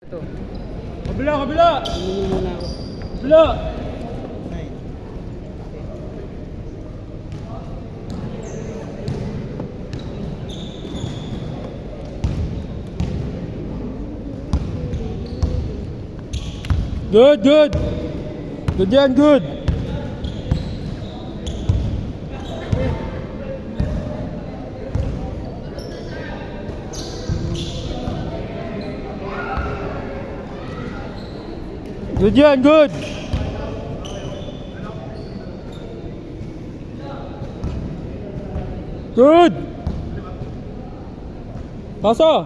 to. Kabila, kabila! Tumingin muna ako. Kabila! Good, good! Good yan, good! Good yan, good! Good! Pasa!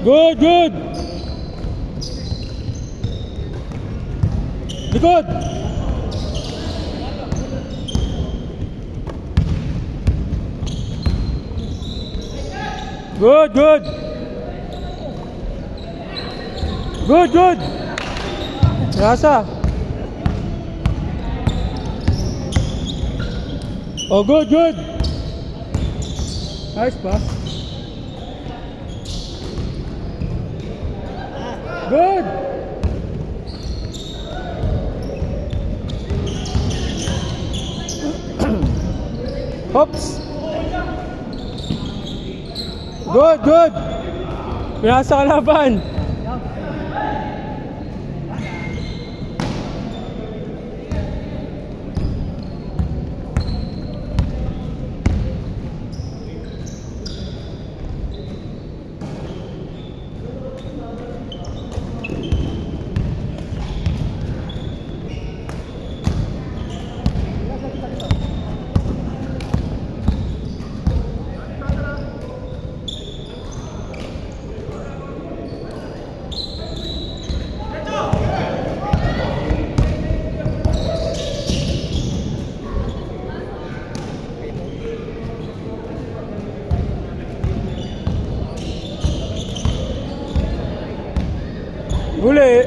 Good, good! Likod! Good, good! Good, good! Rasa! Oh, good, good! Ayos pa? Good! Hops! Good, good! Pinasa kalaban! Huli!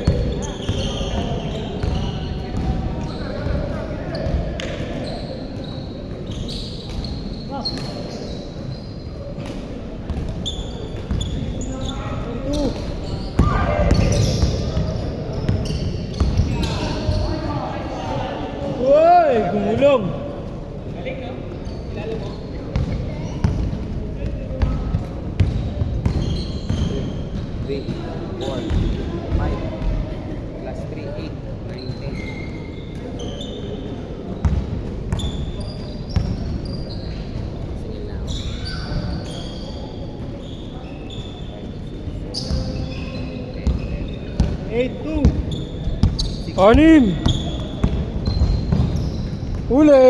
Uy! Gumulong! Galing, no? Kilala mo? 3, 4, 5, plus 3, 8, 9, 10. Singil na ako. 8-2! Anim! Huli!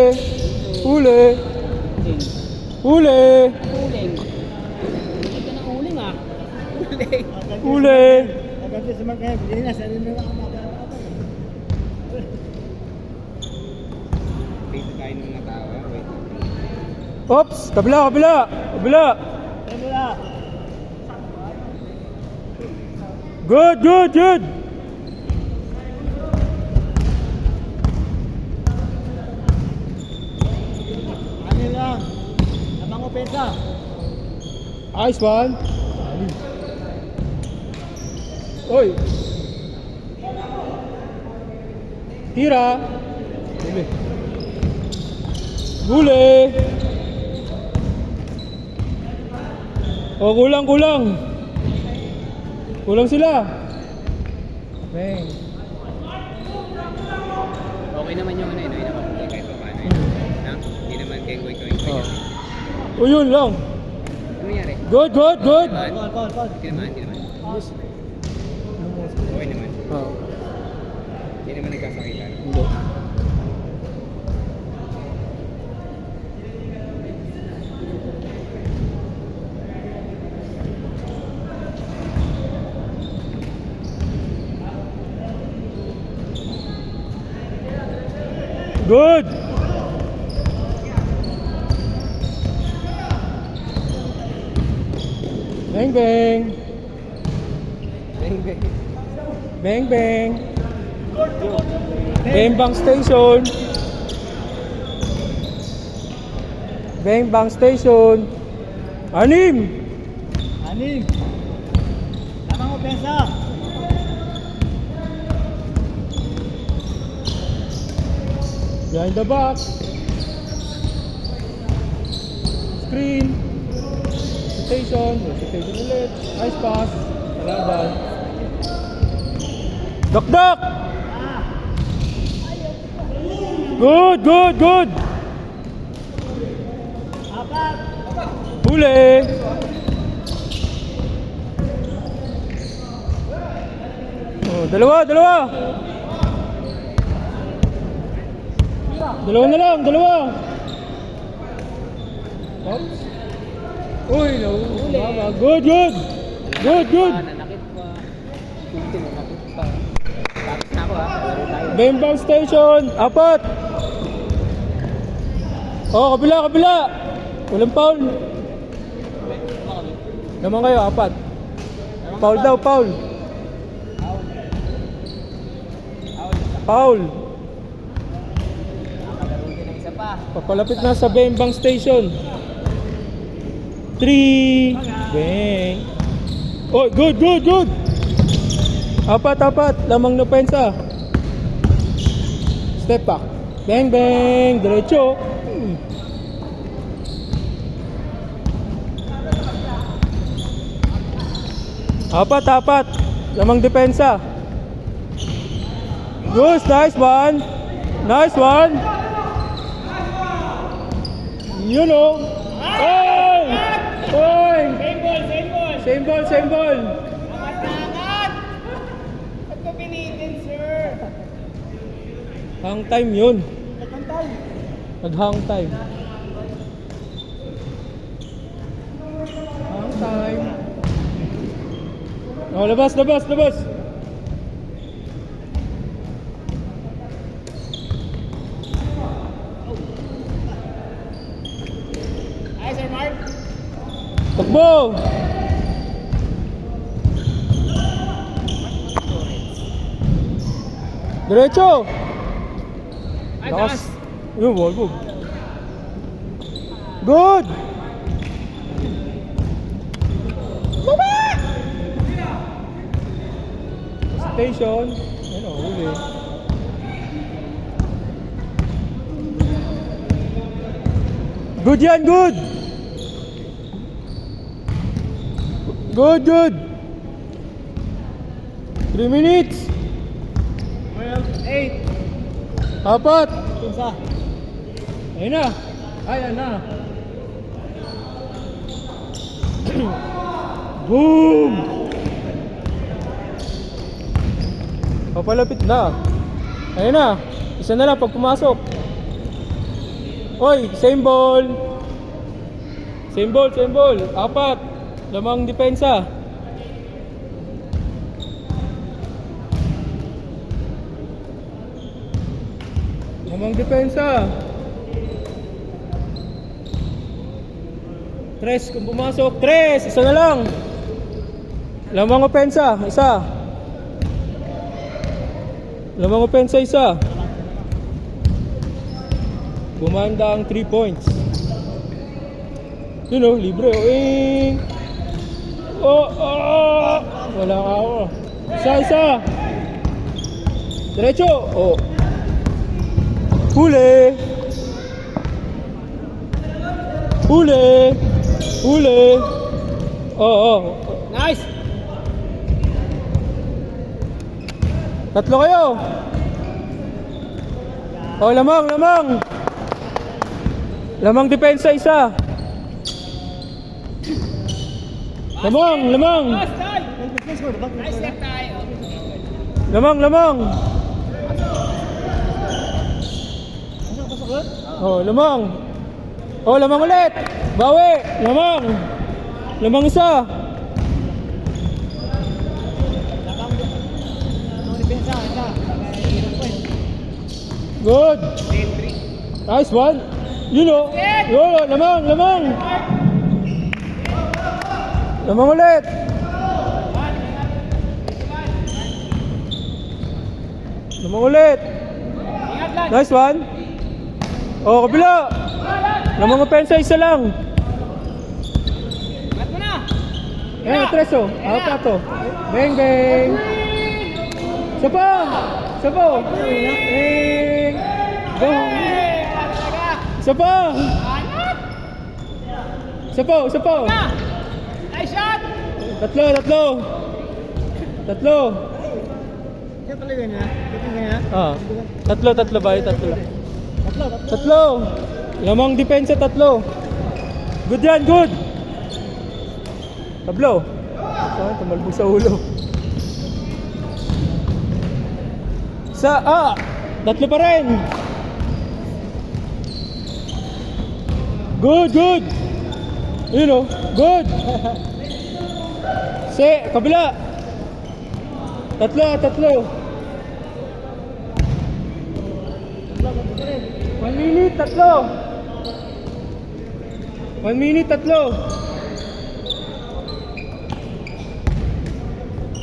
Huli! Huli! Uling. Ito na uling, ah. Uling. Huli! Agad sa mga hindi na sarili na ako mababa. Dito tayo ng natawa. Wait. Ops! Kabila, kabila! Kabila! Wala. Good, good, good! Ano lang? Abang opensa. Nice one! Oy! Tira! Huli! Huli! Oh, kulang, kulang! Kulang sila! Bang! Okay naman yung ano, yun naman. Kahit pa paano yun. Hindi naman kengkoy-kengkoy. Oh. Oh, yun lang! Ano nangyari? Good, good, good! Call. Hindi naman. Okay naman. Oh, Hindi naman nagkasakitan. hindi. Good! Bang, bang! Bang, bang. Bang, bang! Bang, bang station! Bang, bang station! Anim! Anim. Tamang opensa. Behind the box. Screen. Rotation. Rotation ulit. Nice pass. Kalaban. Dok! Good, good, good! Apat. Huli! Oh, dalawa! Dalawa na lang! Dalawa! Oops! Uy! Nahuli! Good, good! Good, good! Nanakit pa. Kunti nanakit pa. Tapos na ako ha. Laro tayo. Bembang station! Apat! Oh, kabila! Kabila! Walang foul! Naman kayo, apat. Foul daw, foul! Foul! Nakalaro din ng isa pa. Papalapit na sa Bembang Station. 3. Bang. Oh, good, good, good. Apat, apat. Lamang na pensa. Step back. Bang, bang. Diretso. Apat, apat. Lamang depensa. Good, nice one. Nice one. You know. Oy! Oy! Same ball, same ball. Same ball, same ball. Angat na angat. Ba't ko pinitin, sir? Hang time yun. Nagkantay. Nag-hang time. Hang time. Oh, labas, labas, labas. Ay, Sir Mark. Takbo! Diretso! Ay, Lakas. taas. Yun, wag. Good! Station. Ano, huli. Good yan, good! Good, good! 3 minutes! 8. Apat! Pinsa. Ayun na! Ayan na! Boom! Papalapit na. Ayun na. Isa na lang pag pumasok. Oy, same ball. Same ball, same ball. Apat. Lamang depensa. Lamang depensa. Tres kung pumasok. Tres. Isa na lang. Lamang opensa. Isa. Lamang opensa isa. Gumanda ang 3 points. Yun o, libre o. Oh, oh. Wala ka ako. Isa, isa. Diretso. Oh. Huli. Huli. Huli. Oh, oh. Nice! Tatlo kayo. Oh, lamang, lamang. Lamang depensa isa. Lamang, lamang. Nice set tayo. Lamang, lamang. Oh, lamang. Oh, lamang ulit. Bawi. Lamang. Lamang isa. Pinsa, isa. Good. Nice one. You know. Yo, lamang, lamang. Lamang ulit. Lamang ulit. Nice one. Oh, kabila. Lamang opensa isa lang. Mat mo na! Ayan, tres oh. Apat oh. Bang, bang. Isa pa. Isa pa. Bang. Go. Isa pa. Isa pa. Isa pa. Nice shot! Tatlo, tatlo. Tatlo. Yan talaga niya. Ito niya. Ah. Tatlo, tatlo ba? Tatlo. Tatlo. Lamang depensa, tatlo. Good yan, good. Tablo. Saan? Tumalbog sa ulo. Tatlo pa rin. Good, good. Yun o, good. Kabila. Tatlo, tatlo. 1 minute, tatlo. 1 minute, tatlo.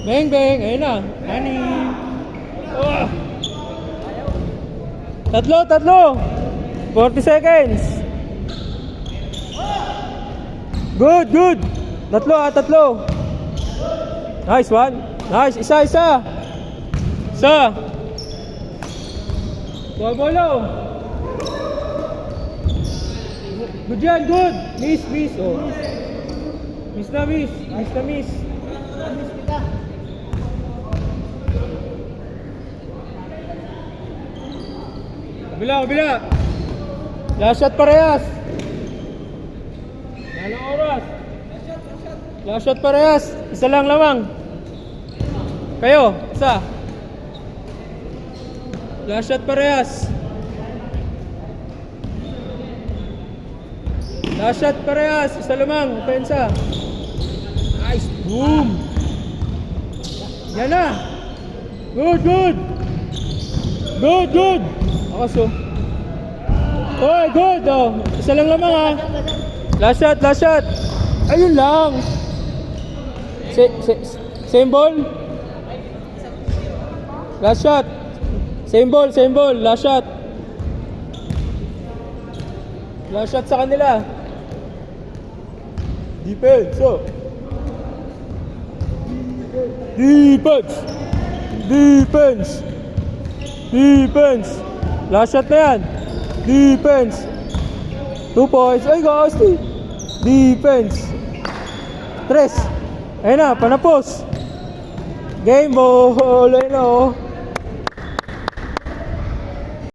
Bang, bang. Ayun na. Honey. Oh. Tatlo, tatlo. 40 seconds. Good, good. Tatlo, tatlo. Nice one. Nice. Isa, isa. Isa. Bolo. Good yan, good. Miss, miss. Oh. Miss na, miss. Miss na, miss. Miss kita. Kabila, kabila. Last shot parehas. Anong oras? Last shot parehas. Isa lang lamang. Kayo, isa. Last shot parehas. Last shot parehas. Isa lamang. Opensa. Nice. Boom. Yan na. Good, good. Good, good. Akaso. Oy, good. Oh. Isa lang lamang ha. Last shot, last shot. Ayun lang. Same ball. Last shot. Same ball, same ball. Last shot. Last shot sa kanila. Defense. Oh. Defense. Defense. Defense. Last shot na yan. Defense. 2 points. Ay, guys. Defense. 3. Ayun na, panapos. Game ball. Ayun na, oh.